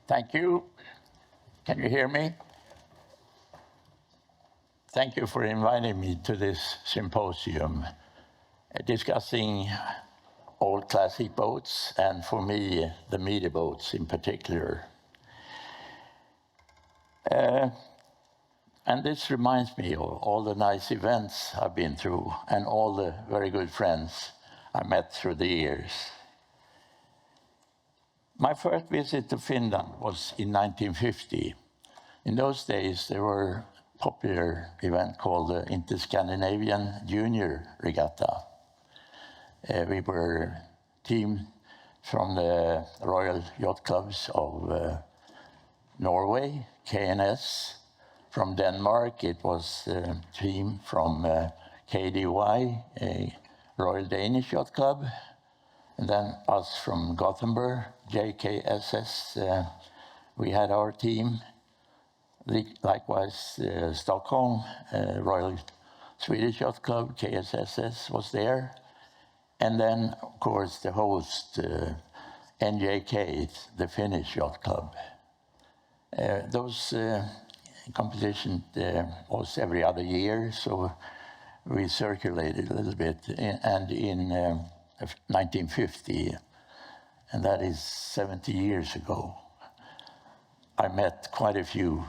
Thank you. Can you hear me? Thank you for inviting me to this symposium discussing old classic boats, and for me, the meaty boats in particular. And this reminds me of all the nice events I've been through and all the very good friends I met through the years. My first visit to Finland was in 1950. In those days, there were a popular event called the Inter-Scandinavian Junior Regatta. We were a team from the Royal Yacht Clubs of Norway, KNS. From Denmark, it was a team from KDY, a Royal Danish Yacht Club. And then us from Gothenburg, JKSS, we had our team. Likewise, Stockholm, Royal Swedish Yacht Club, KSSS, was there. And then, of course, the host, NJK, the Finnish Yacht Club. Those competitions was every other year, so we circulated a little bit. And in 1950, and that is 70 years ago, I met quite a few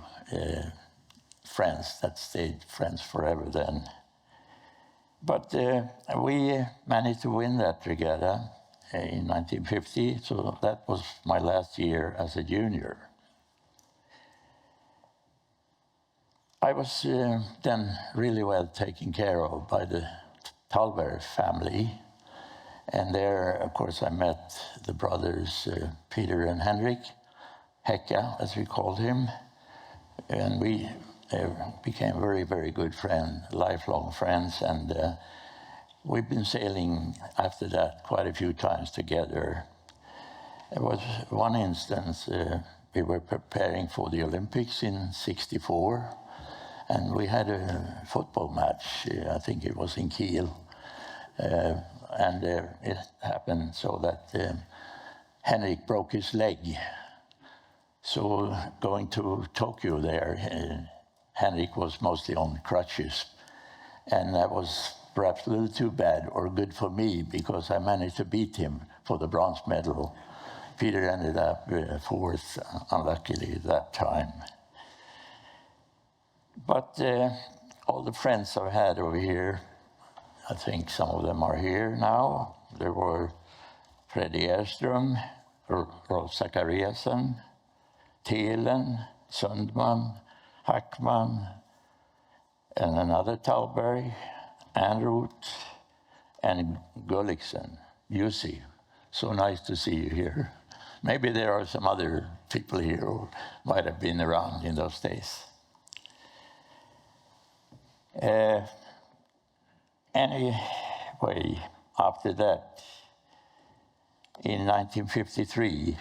friends that stayed friends forever then. But we managed to win that regatta in 1950, so that was my last year as a junior. I was then really well taken care of by the Thalberg family. And there, of course, I met the brothers Peter and Henrik, Hecka, as we called him. And we became very, very good friends, lifelong friends. And we've been sailing after that quite a few times together. There was one instance, we were preparing for the Olympics in '64. And we had a football match, I think it was in Kiel. And it happened so that Henrik broke his leg. So going to Tokyo there, Henrik was mostly on crutches. And that was perhaps a little too bad or good for me, because I managed to beat him for the bronze medal. Peter ended up fourth, unluckily, at that time. But all the friends I've had over here, I think some of them are here now. There were Freddie Erström, Rolf Zachariasen, Thelen, Sundman, Hackman, and another Thalberg, Anroth, and Gulliksen, Jussi. So nice to see you here. Maybe there are some other people here who might have been around in those days. Anyway, after that, in 1953,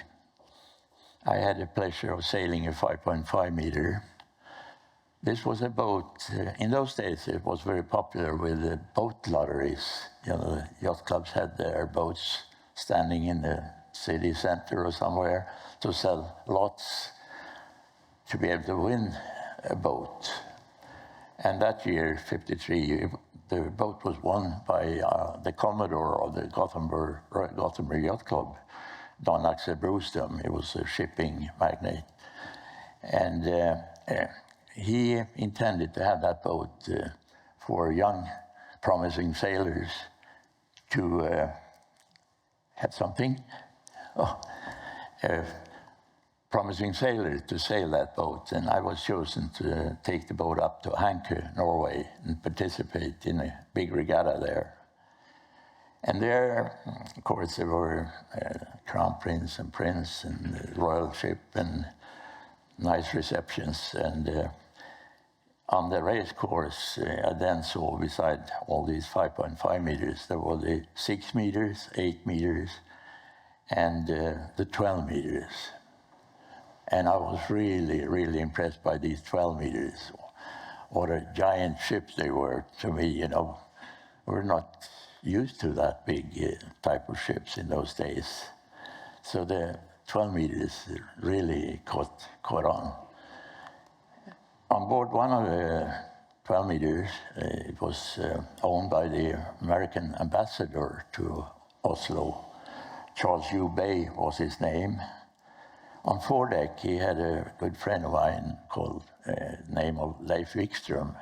I had the pleasure of sailing a 5.5 meter. This was a boat, in those days it was very popular with the boat lotteries. You know, the yacht clubs had their boats standing in the city center or somewhere to sell lots to be able to win a boat. And that year, 53, the boat was won by the Commodore of the Gothenburg Yacht Club, Don Axel Broström. He was a shipping magnate. And he intended to have that boat for young, promising sailors to have something. Promising sailor to sail that boat, and I was chosen to take the boat up to Hanke, Norway, and participate in a big regatta there. And there, of course, there were Crown Prince and Prince and the royal ship and nice receptions. And on the race course, I then saw beside all these 5.5 meters, there were the 6 meters, 8 meters, and the 12 meters. And I was really, really impressed by these 12 meters. What a giant ships they were to me, you know. We're not used to that big type of ships in those days. So the 12 meters really caught on. On board one of the 12 meters, it was owned by the American ambassador to Oslo. Charles U. Bay was his name. On foredeck, he had a good friend of mine called name of Leif Wikström,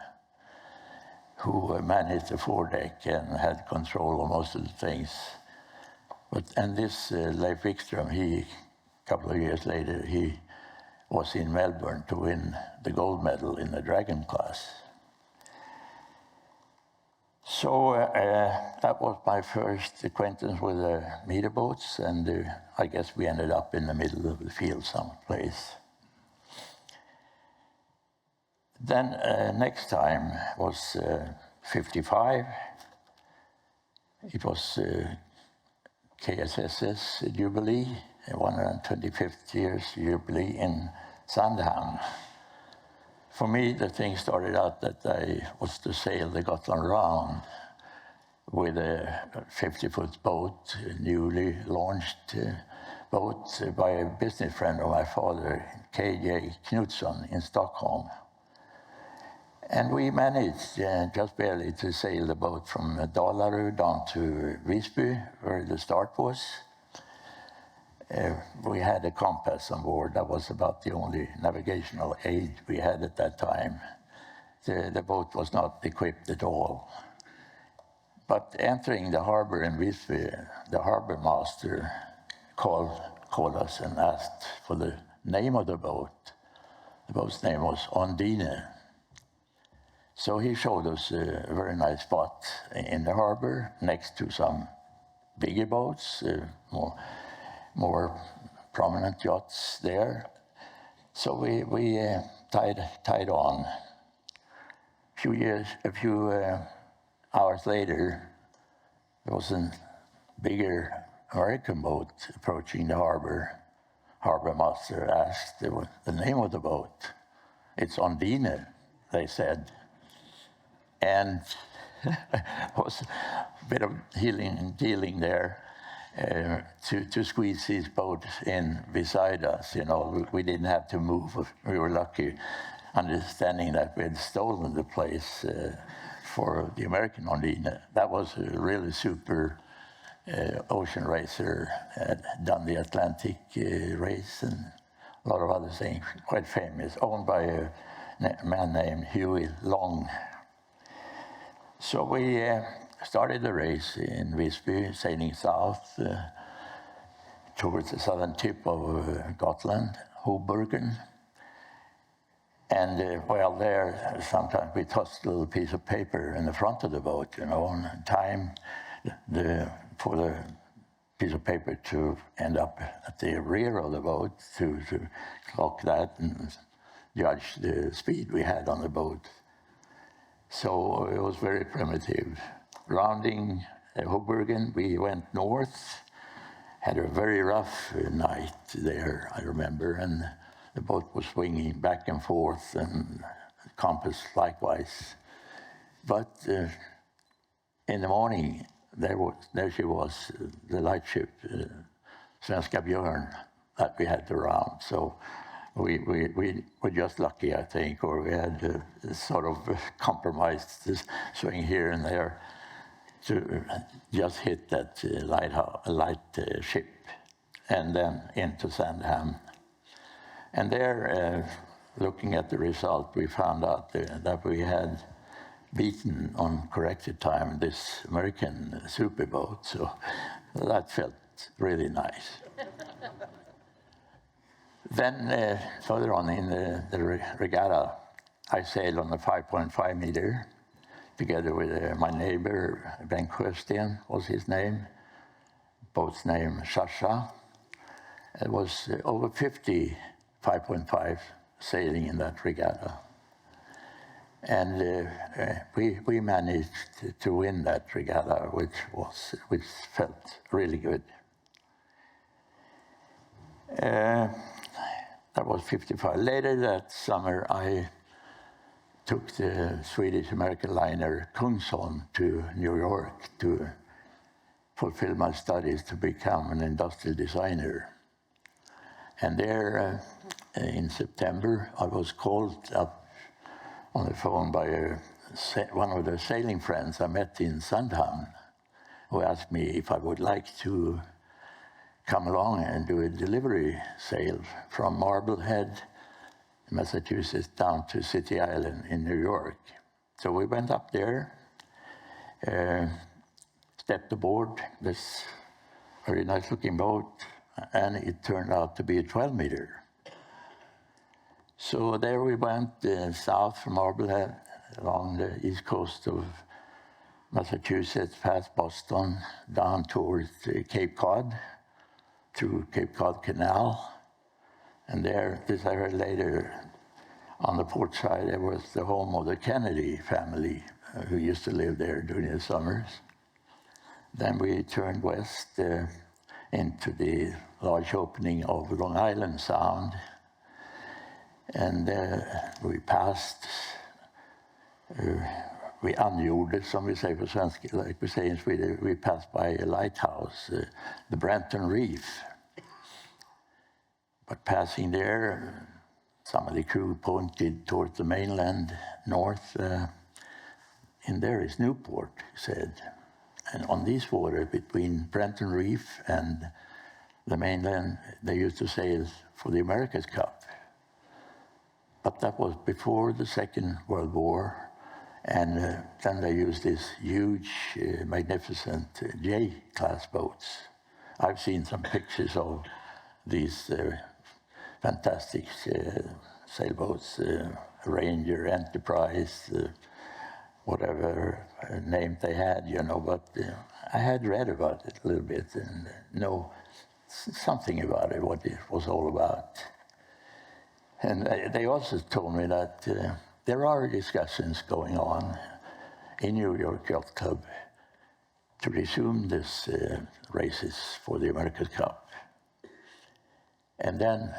who managed the foredeck and had control of most of the things. And this Leif Wikström, a couple of years later, he was in Melbourne to win the gold medal in the Dragon class. So that was my first acquaintance with the meter boats, and I guess we ended up in the middle of the field someplace. Then next time was 55. It was KSS's Jubilee, 125th year's Jubilee in Sandhamn. For me, the thing started out that I was to sail the Gotland round with a 50-foot boat, a newly launched boat by a business friend of my father, K.J. Knutsson in Stockholm. And we managed just barely to sail the boat from Dalarö down to Visby, where the start was. We had a compass on board. That was about the only navigational aid we had at that time. The boat was not equipped at all. But entering the harbor in Visby, the harbor master called us and asked for the name of the boat. The boat's name was Ondine. So he showed us a very nice spot in the harbor next to some bigger boats, more prominent yachts there. So we tied on. A few hours later, there was a bigger American boat approaching the harbor. Harbor master asked the name of the boat. It's Ondine, they said. And was a bit of dealing there to squeeze his boat in beside us. You know, we didn't have to move. We were lucky, understanding that we had stolen the place for the American Ondine. That was a really super ocean racer, had done the Atlantic race and a lot of other things, quite famous, owned by a man named Huey Long. So we started the race in Visby, sailing south towards the southern tip of Gotland, Hoburgen. And while there, sometimes we tossed a little piece of paper in the front of the boat, you know, and time for the piece of paper to end up at the rear of the boat to clock that and judge the speed we had on the boat. So it was very primitive. Rounding Hoburgen, we went north, had a very rough night there, I remember, and the boat was swinging back and forth, and the compass likewise. But in the morning, there she was, the lightship, Svenska Björn, that we had to round. So we were just lucky, I think, or we had sort of compromised this swing here and there to just hit that light ship and then into Sandhamn. And there, looking at the result, we found out that we had beaten on corrected time this American superboat, so that felt really nice. Then further on in the regatta, I sailed on the 5.5 meter together with my neighbor, Bengt Sjösten was his name, boat's name Sasha. It was over 50 5.5 sailing in that regatta. And we managed to win that regatta, which felt really good. I was 55. Later that summer, I took the Swedish-American liner Kungsholm to New York to fulfill my studies to become an industrial designer. And there, in September, I was called up on the phone by one of the sailing friends I met in Sandhamn, who asked me if I would like to come along and do a delivery sail from Marblehead, Massachusetts, down to City Island in New York. So we went up there, stepped aboard this very nice-looking boat, and it turned out to be a 12-meter. So there we went south from Marblehead, along the east coast of Massachusetts, past Boston, down towards Cape Cod, through Cape Cod Canal. And there, this I heard later, on the port side, there was the home of the Kennedy family, who used to live there during the summers. Then we turned west into the large opening of Long Island Sound. And we passed, we angjorde, som vi säger på svenska, like we say in Sweden, we passed by a lighthouse, the Brenton Reef. But passing there, some of the crew pointed towards the mainland north, and there is Newport, he said. And on this water, between Brenton Reef and the mainland, they used to sail for the America's Cup. But that was before the Second World War, and then they used these huge, magnificent J-class boats. I've seen some pictures of these fantastic sailboats, Ranger, Enterprise, whatever name they had, you know, but I had read about it a little bit and know something about it, what it was all about. And they also told me that there are discussions going on in New York Yacht Club to resume this races for the America's Cup. And then,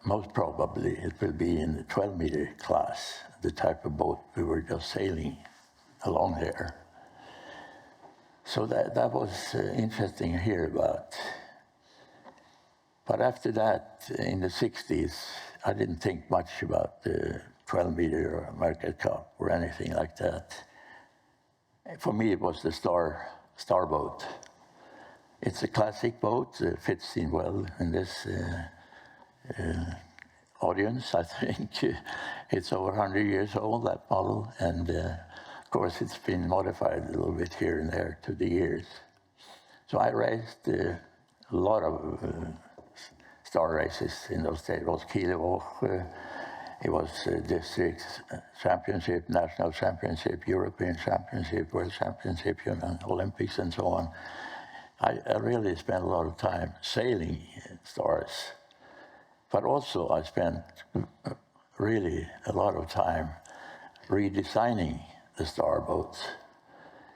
most probably, it will be in the 12-meter class, the type of boat we were just sailing along there. So that was interesting to hear about. But after that, in the 60s, I didn't think much about the 12-meter or America's Cup or anything like that. For me, it was the Star boat. It's a classic boat, fits in well in this audience, I think. It's over 100 years old, that model, and of course it's been modified a little bit here and there to the years. So I raced a lot of star races in those days. It was Kielewach, it was district championship, national championship, European championship, world championship, and Olympics and so on. I really spent a lot of time sailing stars. But also I spent really a lot of time redesigning the star boats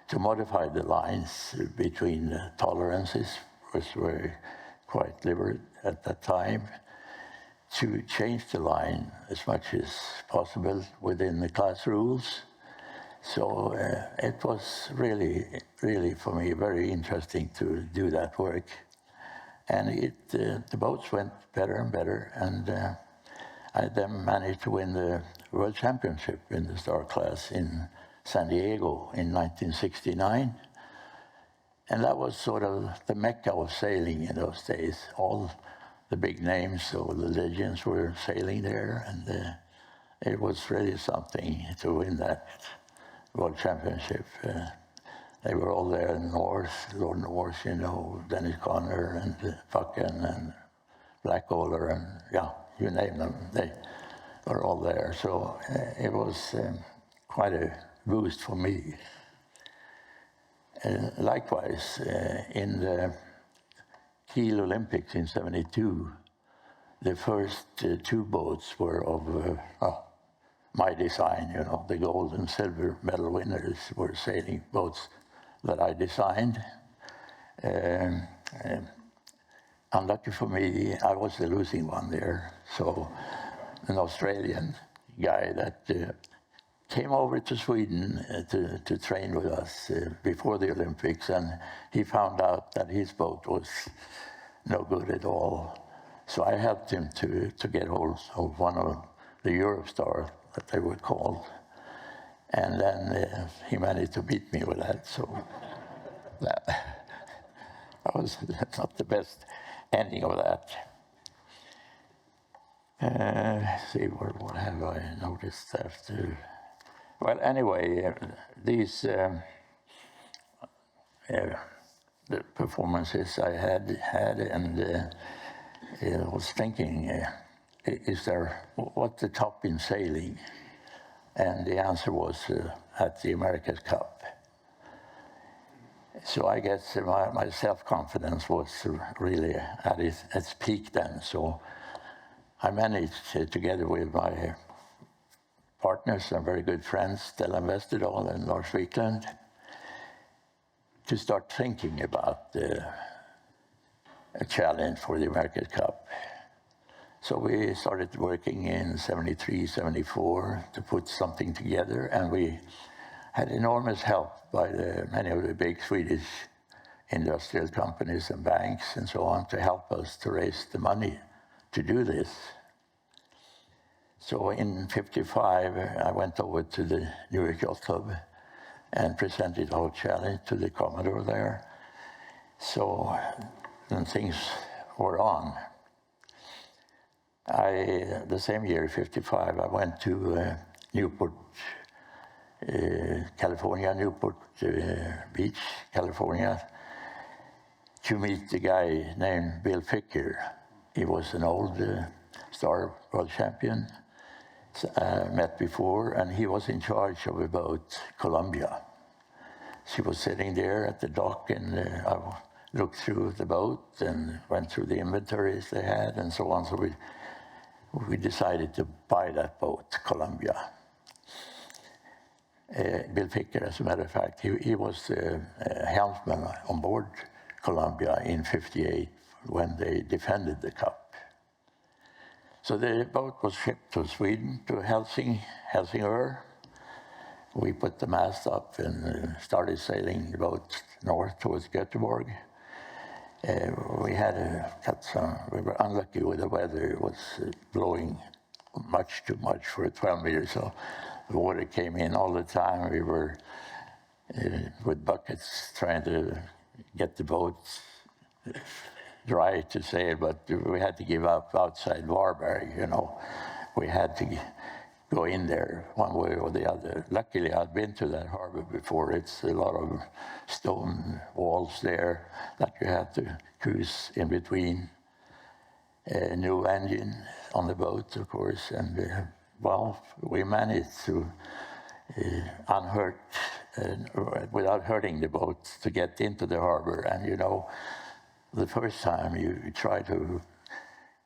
to modify the lines between the tolerances, which were quite liberal at that time, to change the line as much as possible within the class rules. So it was really, really for me very interesting to do that work. And the boats went better and better, and I then managed to win the World Championship in the star class in San Diego in 1969. And that was sort of the mecca of sailing in those days. All the big names, all the legends were sailing there, and it was really something to win that World Championship. They were all there in North, Lord North, you know, Dennis Conner and Fucken and Blackaller, and yeah, you name them, they were all there. So it was quite a boost for me. Likewise, in the Kiel Olympics in '72, the first two boats were of my design, you know, the gold and silver medal winners were sailing boats that I designed. unlucky for me, I was the losing one there. So an Australian guy that came over to Sweden to train with us before the Olympics, and he found out that his boat was no good at all. So I helped him to get hold of one of the Eurostar that they were called. And then he managed to beat me with that. So that was not the best ending of that. Let's see, what have I noticed after? Well, anyway, these the performances I had, and I was thinking, is there, what's the top in sailing? And the answer was at the America's Cup. So I guess my self-confidence was really at its peak then. So I managed, together with my partners and very good friends, Stella Westerdal and Lars Wiklund, to start thinking about a challenge for the America's Cup. So we started working in 73, 74 to put something together, and we had enormous help by many of the big Swedish industrial companies and banks and so on to help us to raise the money to do this. So in 55, I went over to the New York Yacht Club and presented the whole challenge to the Commodore there. So then things were on. The same year, 55, I went to Newport, California, Newport Beach, California, to meet a guy named Bill Ficker. He was an old star world champion, met before, and he was in charge of a boat, Columbia. She was sitting there at the dock, and I looked through the boat and went through the inventories they had and so on. So we decided to buy that boat, Columbia. Bill Ficker, as a matter of fact, he was the helmsman on board Columbia in 58 when they defended the cup. So the boat was shipped to Sweden, to Helsingør. We put the mast up and started sailing the boat north towards Göteborg. We were unlucky with the weather. It was blowing much too much for a 12 meter, so the water came in all the time. We were with buckets trying to get the boat dry to sail, but we had to give up outside Varberg, you know. We had to go in there one way or the other. Luckily, I'd been to that harbor before. It's a lot of stone walls there that you had to cruise in between. A new engine on the boat, of course, and well, we managed to unhurt, without hurting the boat, to get into the harbor. And you know, the first time you try to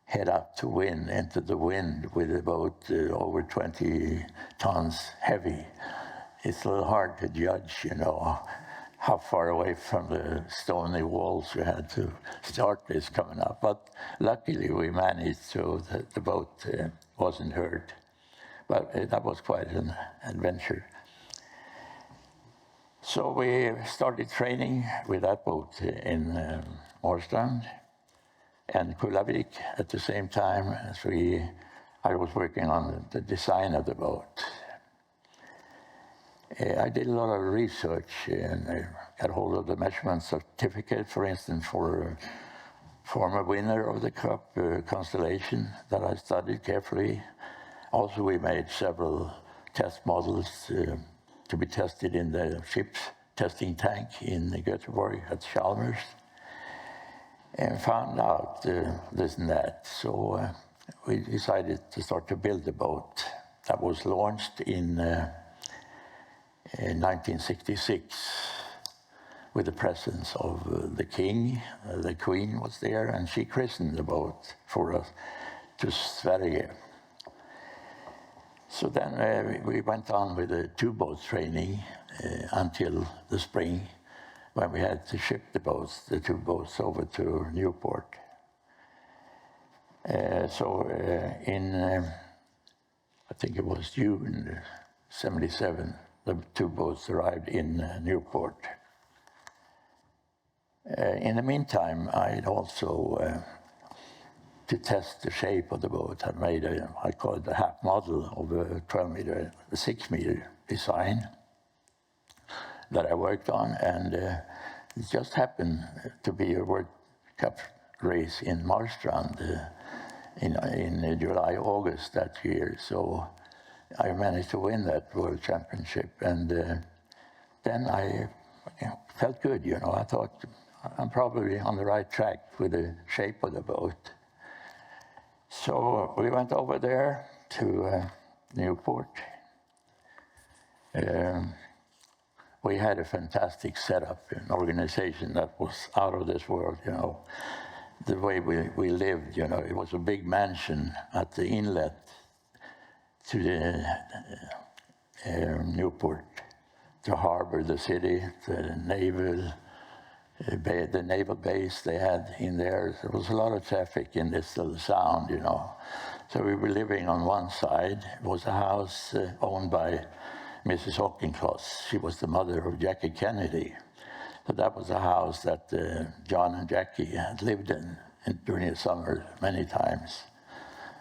head up to wind, into the wind with a boat over 20 tons heavy, it's a little hard to judge, you know, how far away from the stony walls you had to start this coming up. But luckily we managed so that the boat wasn't hurt. But that was quite an adventure. So we started training with that boat in Årstrand and Kullavik at the same time as I was working on the design of the boat. I did a lot of research and I got hold of the measurement certificate, for instance, for a former winner of the Cup, Constellation, that I studied carefully. Also, we made several test models to be tested in the ship's testing tank in Göteborg at Chalmers, and found out this and that. So we decided to start to build the boat. That was launched in 1966 with the presence of the king. The queen was there, and she christened the boat for us to Sverige. So then we went on with the two-boat training until the spring, when we had to ship the two boats over to Newport. In I think it was June '77, the two boats arrived in Newport. In the meantime, I'd also, to test the shape of the boat, I made I call it a half model of a 12-meter, a 6-meter design that I worked on, and it just happened to be a World Cup race in Marstrand in July, August that year. So I managed to win that World Championship, and then I felt good, you know. I thought, I'm probably on the right track with the shape of the boat. So we went over there to Newport. We had a fantastic setup, an organization that was out of this world, you know. The way we lived, you know, it was a big mansion at the inlet to the Newport, to harbor the city, the naval base they had in there. There was a lot of traffic in this little sound, you know. So we were living on one side. It was a house owned by Mrs. Auchincloss. She was the mother of Jackie Kennedy. So that was a house that John and Jackie had lived in during the summer many times.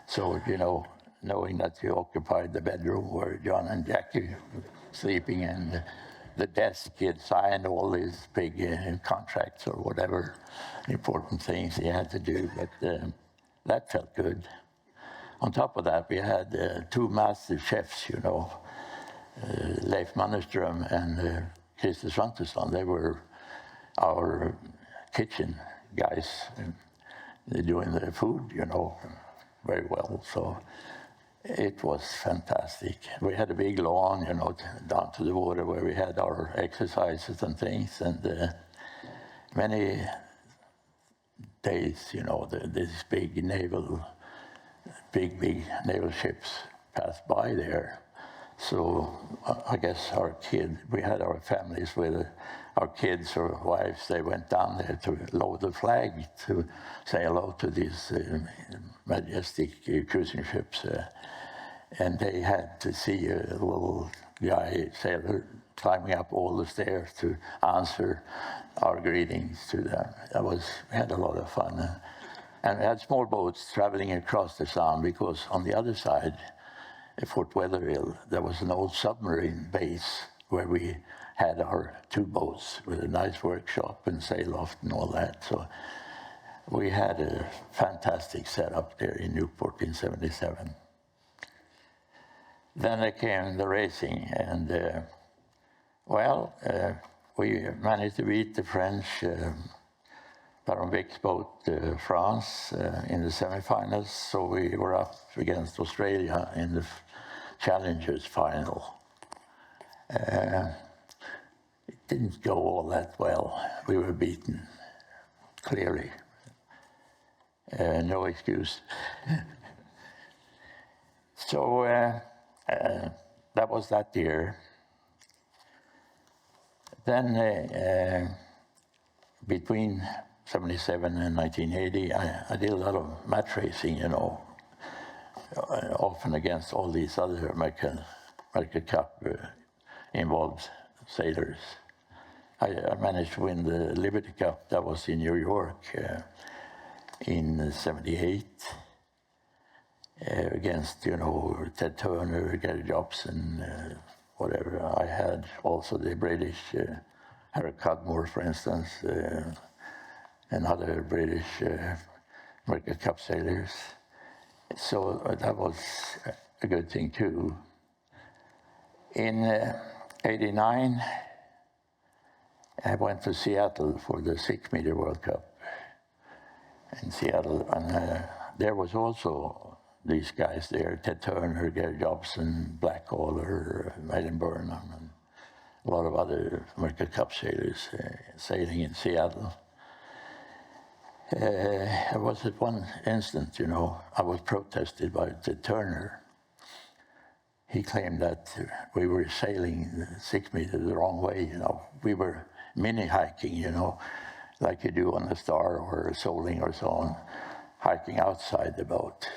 So, you know, knowing that you occupied the bedroom where John and Jackie were sleeping, and the desk, he had signed all these big contracts or whatever important things he had to do, but that felt good. On top of that, we had two master chefs, you know, Leif Mannerström and Christer Svantesson. They were our kitchen guys, doing the food, you know, very well. So it was fantastic. We had a big lawn, you know, down to the water where we had our exercises and things. And many days, you know, these big naval ships passed by there. So I guess we had our families with our kids or wives. They went down there to lower the flag to say hello to these majestic cruising ships. And they had to see a little guy, sailor, climbing up all the stairs to answer our greetings to them. We had a lot of fun. And we had small boats traveling across the Sound, because on the other side, at Fort Weatherill, there was an old submarine base where we had our two boats with a nice workshop and sail loft and all that. So we had a fantastic setup there in Newport in '77. Then there came the racing, and we managed to beat the French Baron Vic's boat, France, in the semifinals. So we were up against Australia in the Challengers final. It didn't go all that well. We were beaten, clearly. No excuse. So that was that year. Then between '77 and 1980, I did a lot of match racing, you know, often against all these other American Cup involved sailors. I managed to win the Liberty Cup. That was in New York in '78 against, you know, Ted Turner, Gary Jobson, whatever. I had also the British, Harry Cudmore, for instance, and other British American Cup sailors. So that was a good thing too. In '89, I went to Seattle for the 6-meter World Cup in Seattle, and there was also these guys there, Ted Turner, Gary Jobson, Blackwater, Malin Burnham, and a lot of other American Cup sailors sailing in Seattle. There was at one instant, you know, I was protested by Ted Turner. He claimed that we were sailing 6 meters the wrong way, you know. We were mini hiking, you know, like you do on the Star or Soling or so on. hiking outside the boat.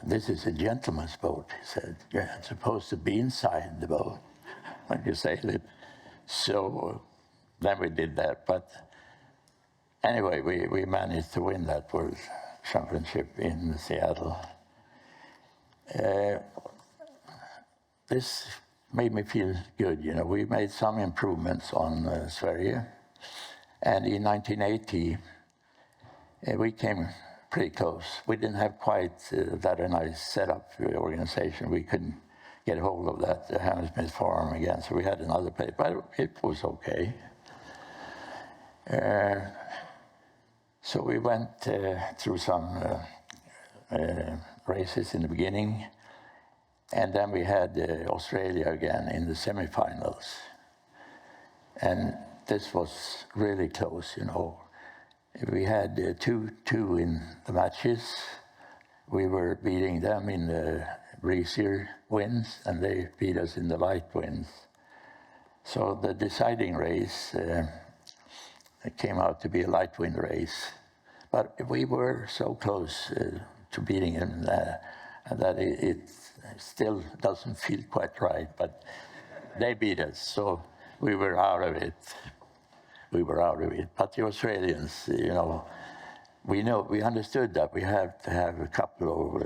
This is a gentleman's boat, he said. You're supposed to be inside the boat when you sail it. So then we did that. But anyway, we managed to win that World Championship in Seattle. This made me feel good. You know, we made some improvements on Sverige. And in 1980, we came pretty close. We didn't have quite that a nice setup organization. We couldn't get hold of that Hammersmith Farm again, so we had another place, but it was okay. So we went through some races in the beginning, and then we had Australia again in the semifinals. And this was really close, you know. We had 2-2 in the matches. We were beating them in the breezier winds, and they beat us in the light winds. So the deciding race it came out to be a light wind race. But we were so close to beating them that it still doesn't feel quite right. But they beat us, so we were out of it. We were out of it. But the Australians, you know, we understood that we have to have a couple of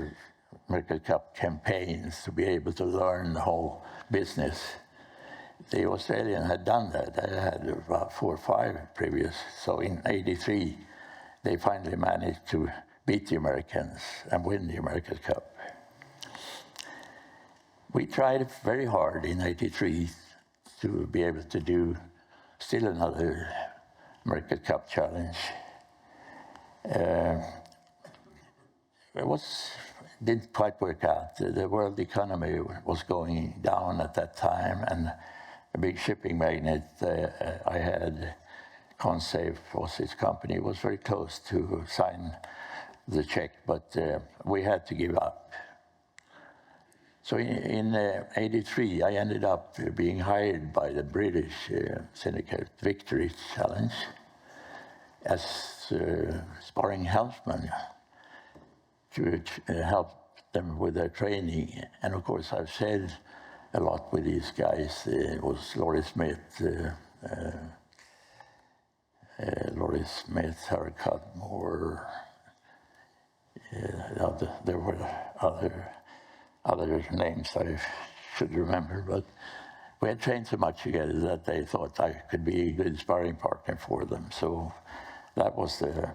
American Cup campaigns to be able to learn the whole business. The Australians had done that. They had about 4 or 5 previous. So in '83, they finally managed to beat the Americans and win the American Cup. We tried very hard in '83 to be able to do still another American Cup challenge. Didn't quite work out. The world economy was going down at that time, and a big shipping magnate I had, Consave was his company, was very close to sign the check, but we had to give up. So in '83, I ended up being hired by the British syndicate Victory Challenge as sparring helmsman to help them with their training. And of course, I've said a lot with these guys. It was Laurie Smith, Harry Cudmore. There were other names I should remember, but we had trained so much together that they thought I could be a good sparring partner for them. So that was the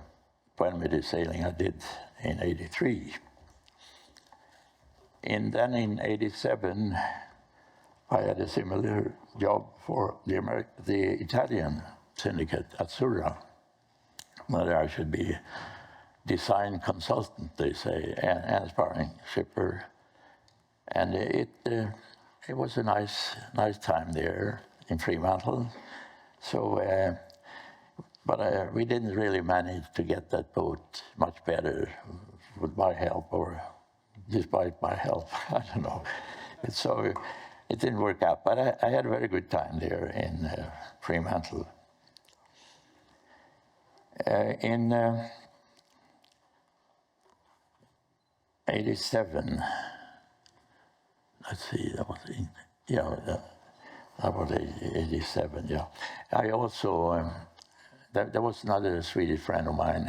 permitted sailing I did in '83. And then in '87, I had a similar job for the Italian syndicate, Azzurra, where I should be design consultant, they say, and sparring shipper. And it was a nice time there in Fremantle. So, but we didn't really manage to get that boat much better with my help, or despite my help, I don't know. So it didn't work out, but I had a very good time there in Fremantle. In '87, let's see, that was that was '87. Yeah, I also there was another Swedish friend of mine,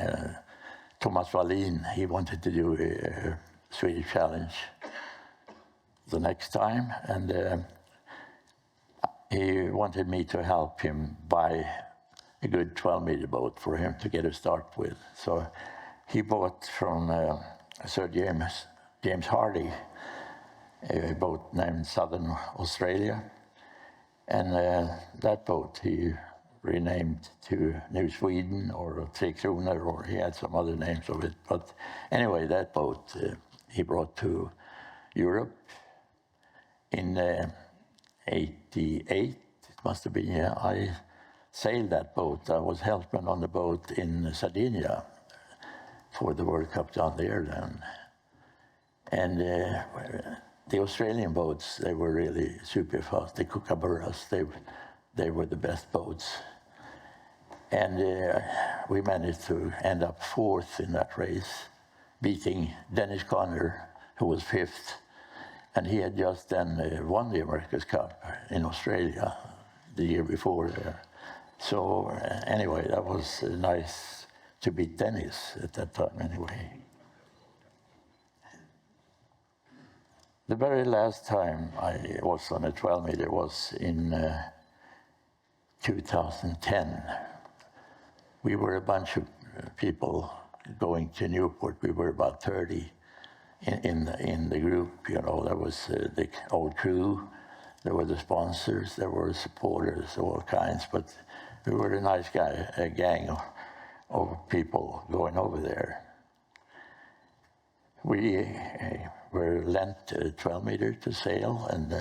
Thomas Wallin. He wanted to do a Swedish challenge the next time, and he wanted me to help him buy a good 12-meter boat for him to get a start with. So he bought from Sir James Hardy a boat named Southern Australia, and that boat he renamed to New Sweden or Tre Kronor, or he had some other names of it. But anyway, that boat he brought to Europe in '88. It must have been. Yeah, I sailed that boat. I was helpman on the boat in Sardinia for the World Cup down there then. And the Australian boats, they were really super fast. The Kookaburras, they were the best boats. And we managed to end up fourth in that race, beating Dennis Conner, who was fifth. And he had just then won the America's Cup in Australia the year before there. So anyway, that was nice to beat Dennis at that time anyway. The very last time I was on a 12 meter was in 2010. We were a bunch of people going to Newport. We were about 30 in the group. You know, there was the old crew, there were the sponsors, there were supporters, all kinds. But we were a nice a gang of people going over there. We were lent a 12 meter to sail, and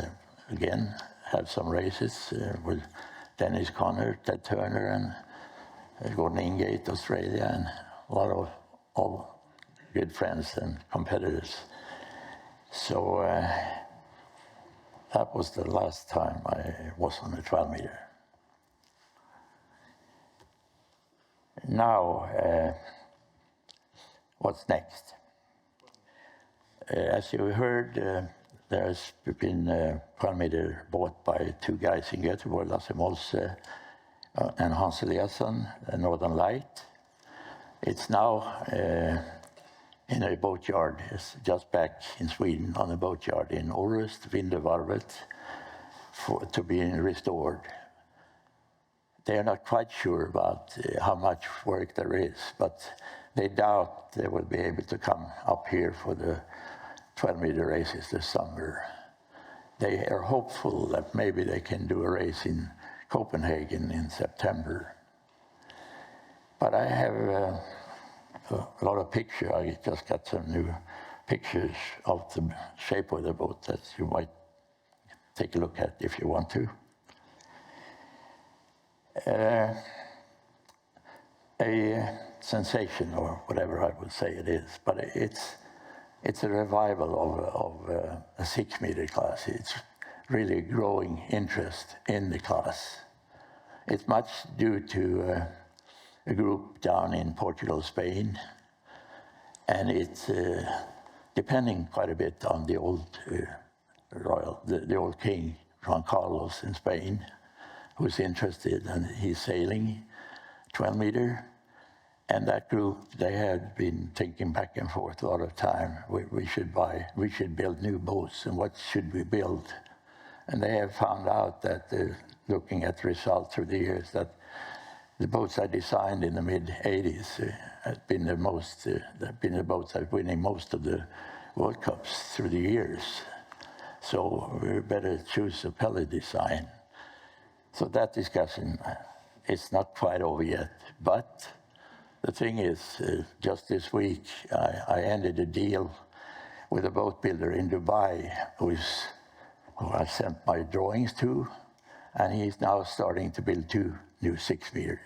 again have some races with Dennis Conner, Ted Turner, and Gordon Ingate, Australia, and a lot of good friends and competitors. So that was the last time I was on a 12 meter. Now, what's next? As you heard, there's been a 12 meter bought by two guys in Göteborg, Lasse Molse and Hans Eliasson, Northern Light. It's now in a boatyard. It's just back in Sweden on a boatyard in Orust, Vindevarvet, to be restored. They're not quite sure about how much work there is, but they doubt they will be able to come up here for the 12 meter races this summer. They are hopeful that maybe they can do a race in Copenhagen in September. But I have a lot of pictures. I just got some new pictures of the shape of the boat that you might take a look at if you want to. A sensation, or whatever I would say it is, but it's a revival of a 6 meter class. It's really a growing interest in the class. It's much due to a group down in Portugal, Spain, and it's depending quite a bit on the old the old king, Juan Carlos in Spain, who's interested, and he's sailing 12 meter. And that group, they had been thinking back and forth a lot of time. We should build new boats, and what should we build? And they have found out that, looking at the results through the years, that the boats I designed in the mid-'80s have been the most, have been the boats that are winning most of the World Cups through the years. So we better choose a Pelle design. So that discussion, it's not quite over yet, but the thing is, just this week, I ended a deal with a boat builder in Dubai who I sent my drawings to, and he's now starting to build 2 new 6 meters.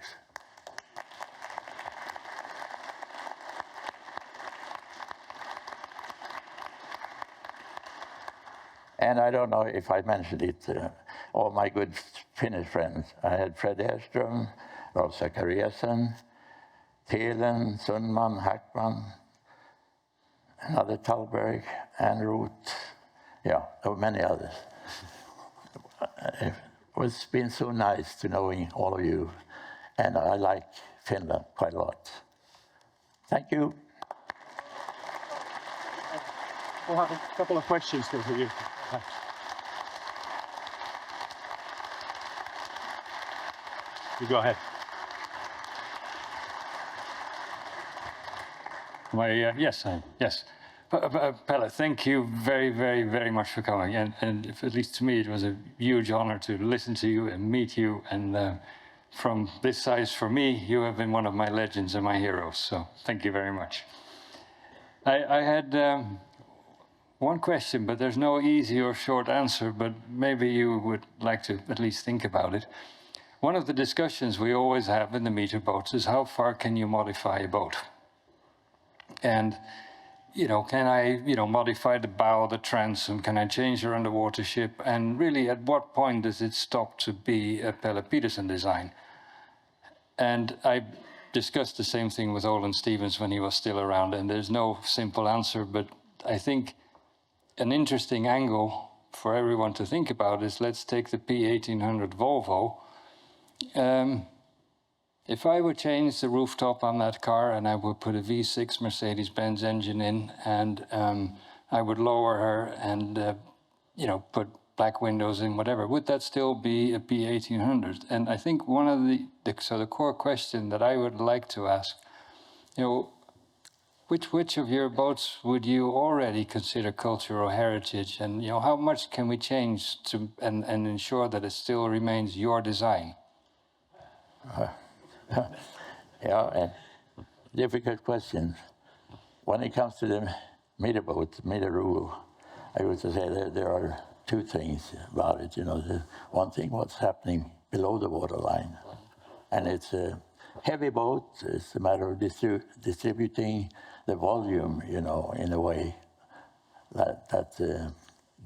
And I don't know if I mentioned it, all my good Finnish friends. I had Fred Erström, Rolf Zachariasen, Thelen, Sundman, Hackman, another Tallberg, Anne Roth. Yeah, there were many others. It's been so nice to knowing all of you, and I like Finland quite a lot. Thank you. We'll have a couple of questions for you. You go ahead. Yes. Pelle, thank you very much for coming. And at least to me, it was a huge honor to listen to you and meet you. And from this size, for me, you have been one of my legends and my heroes. So thank you very much. I had one question, but there's no easy or short answer, but maybe you would like to at least think about it. One of the discussions we always have in the meter boats is how far can you modify a boat? And, can I, modify the bow, the transom? Can I change your underwater ship? And really, at what point does it stop to be a Pelle Petterson design? And I discussed the same thing with Olin Stevens when he was still around, and there's no simple answer, but I think an interesting angle for everyone to think about is, let's take the P1800 Volvo. If I would change the rooftop on that car and I would put a V6 Mercedes-Benz engine in, and I would lower her and put black windows in, whatever, would that still be a P1800? And I think one of the core question that I would like to ask, which of your boats would you already consider cultural heritage, and how much can we change to and ensure that it still remains your design? Yeah, and difficult question. When it comes to the meter boat, meter rule, I would say there are two things about it. The one thing, what's happening below the waterline, and it's a heavy boat. It's a matter of distributing the volume, in a way that's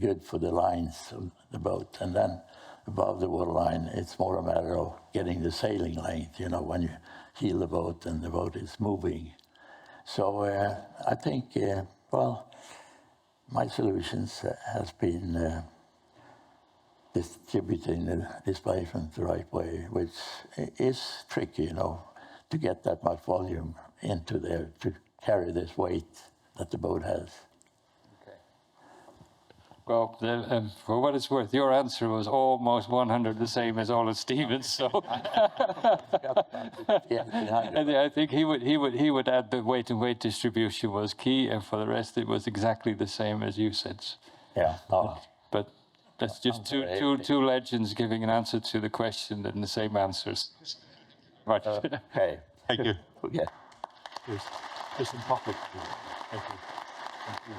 good for the lines of the boat. And then above the waterline, it's more a matter of getting the sailing length, when you heel the boat and the boat is moving. So I think, my solutions has been distributing the displacement the right way, which is tricky, to get that much volume into there to carry this weight that the boat has. Well, for what it's worth, your answer was almost 100 the same as Olin Stevens. So, and I think he would add the weight and weight distribution was key, and for the rest, it was exactly the same as you said. Yeah. But that's just two legends giving an answer to the question and the same answers. Right. Okay. Thank you. Yeah. There's some topic. Thank you. Thank you.